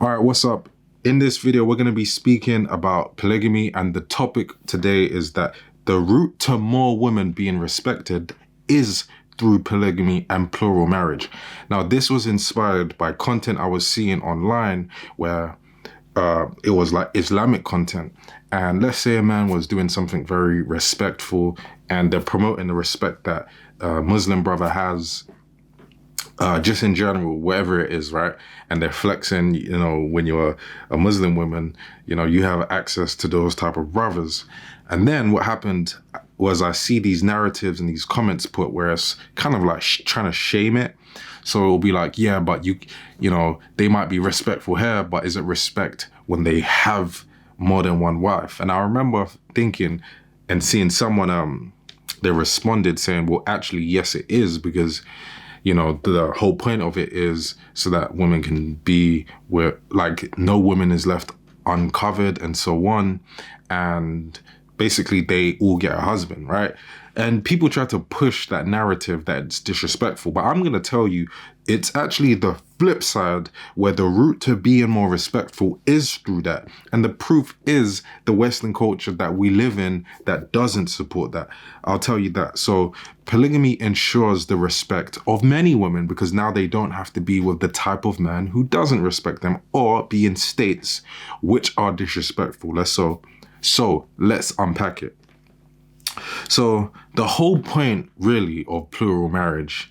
All right, what's up? In this video, we're going to be speaking about polygamy, and the topic today is that the route to more women being respected is through polygamy and plural marriage. Now, this was inspired by content I was seeing online where it was like Islamic content. And let's say a man was doing something very respectful and they're promoting the respect that a Muslim brother has just in general, whatever it is, right? And they're flexing, when you're a Muslim woman, you have access to those type of brothers. And then what happened was I see these narratives and these comments put where it's kind of like trying to shame it. So it'll be like, yeah, but they might be respectful here, but is it respect when they have more than one wife? And I remember thinking and seeing someone, they responded saying, well, actually, yes, it is, because the whole point of it is so that women can be where, like, no woman is left uncovered and so on. And basically they all get a husband, right? And people try to push that narrative that it's disrespectful. But I'm going to tell you, it's actually the flip side, where the route to being more respectful is through that. And the proof is the Western culture that we live in that doesn't support that. I'll tell you that. So polygamy ensures the respect of many women, because now they don't have to be with the type of man who doesn't respect them or be in states which are disrespectful. So let's unpack it. So the whole point really of plural marriage,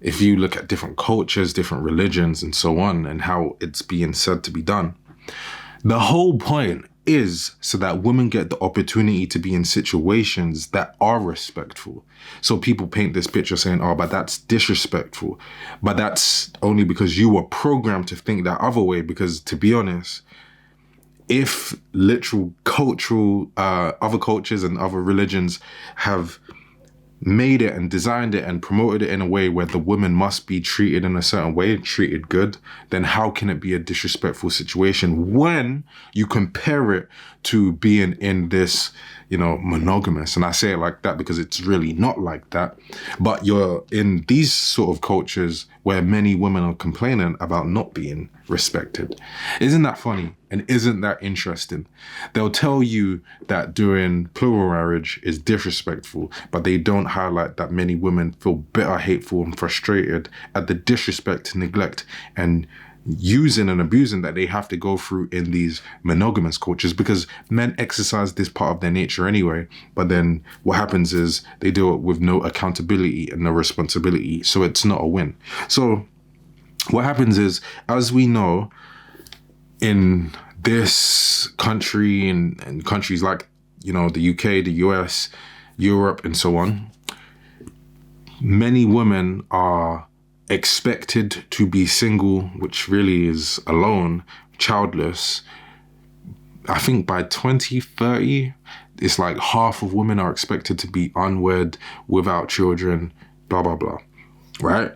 if you look at different cultures, different religions and so on, and how it's being said to be done, the whole point is so that women get the opportunity to be in situations that are respectful. So people paint this picture saying, oh, but that's disrespectful. But that's only because you were programmed to think that other way, because to be honest, if literal cultural, other cultures and other religions have made it and designed it and promoted it in a way where the woman must be treated in a certain way, treated good, then how can it be a disrespectful situation when you compare it to being in this, monogamous? And I say it like that because it's really not like that. But you're in these sort of cultures where many women are complaining about not being respected. Isn't that funny? And isn't that interesting? They'll tell you that doing plural marriage is disrespectful, but they don't highlight that many women feel bitter, hateful, and frustrated at the disrespect, neglect, and using and abusing that they have to go through in these monogamous cultures, because men exercise this part of their nature anyway. But then what happens is they do it with no accountability and no responsibility. So it's not a win. So what happens is, as we know, in this country and countries like, the UK, the US, Europe, and so on, many women are expected to be single, which really is alone, childless. I think by 2030, it's like half of women are expected to be unwed, without children, blah, blah, blah, right?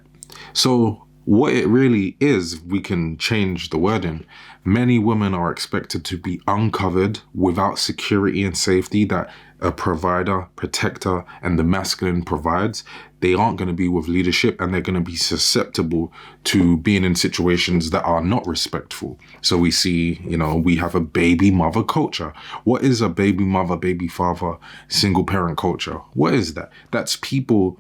So what it really is, we can change the wording. Many women are expected to be uncovered, without security and safety that a provider, protector, and the masculine provides. They aren't going to be with leadership, and they're going to be susceptible to being in situations that are not respectful. So we see, we have a baby mother culture. What is a baby mother, baby father, single parent culture? What is that? That's people,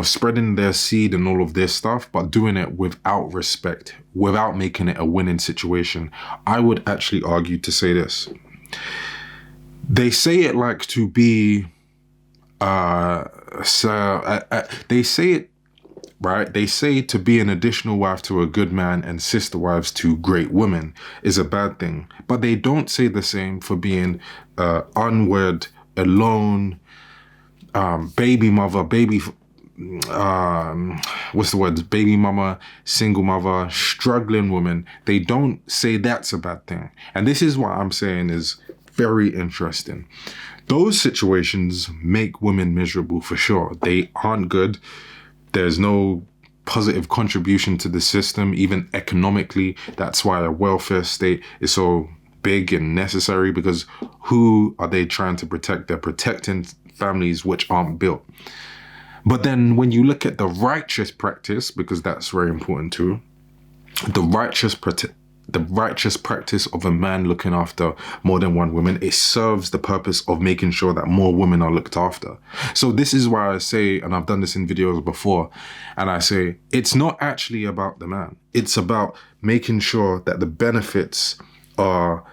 spreading their seed and all of this stuff, but doing it without respect, without making it a winning situation. I would actually argue to say this. They say it like to be, they say it, right? They say to be an additional wife to a good man and sister wives to great women is a bad thing. But they don't say the same for being unwed, alone, baby mother, baby mama, single mother, struggling woman. They don't say that's a bad thing. And this is what I'm saying is very interesting. Those situations make women miserable for sure. They aren't good. There's no positive contribution to the system, even economically. That's why a welfare state is so big and necessary, because who are they trying to protect? They're protecting families which aren't built. But then when you look at the righteous practice, because that's very important too, the righteous the righteous practice of a man looking after more than one woman. It serves the purpose of making sure that more women are looked after. So this is why I say, and I've done this in videos before, and I say, it's not actually about the man. It's about making sure that the benefits are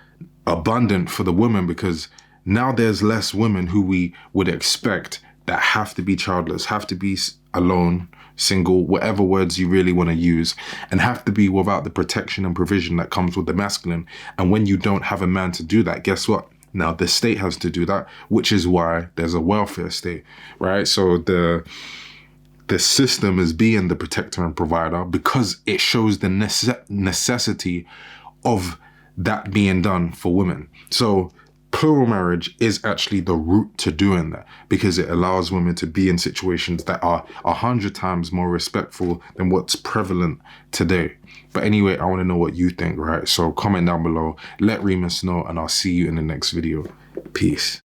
abundant for the woman, because now there's less women who we would expect that have to be childless, have to be alone, single, whatever words you really want to use, and have to be without the protection and provision that comes with the masculine. And when you don't have a man to do that, guess what? Now the state has to do that, which is why there's a welfare state, right? So the system is being the protector and provider because it shows the necessity of that being done for women. So plural marriage is actually the route to doing that, because it allows women to be in situations that are 100 times more respectful than what's prevalent today. But anyway, I want to know what you think, right? So comment down below, let Reemus know, and I'll see you in the next video. Peace.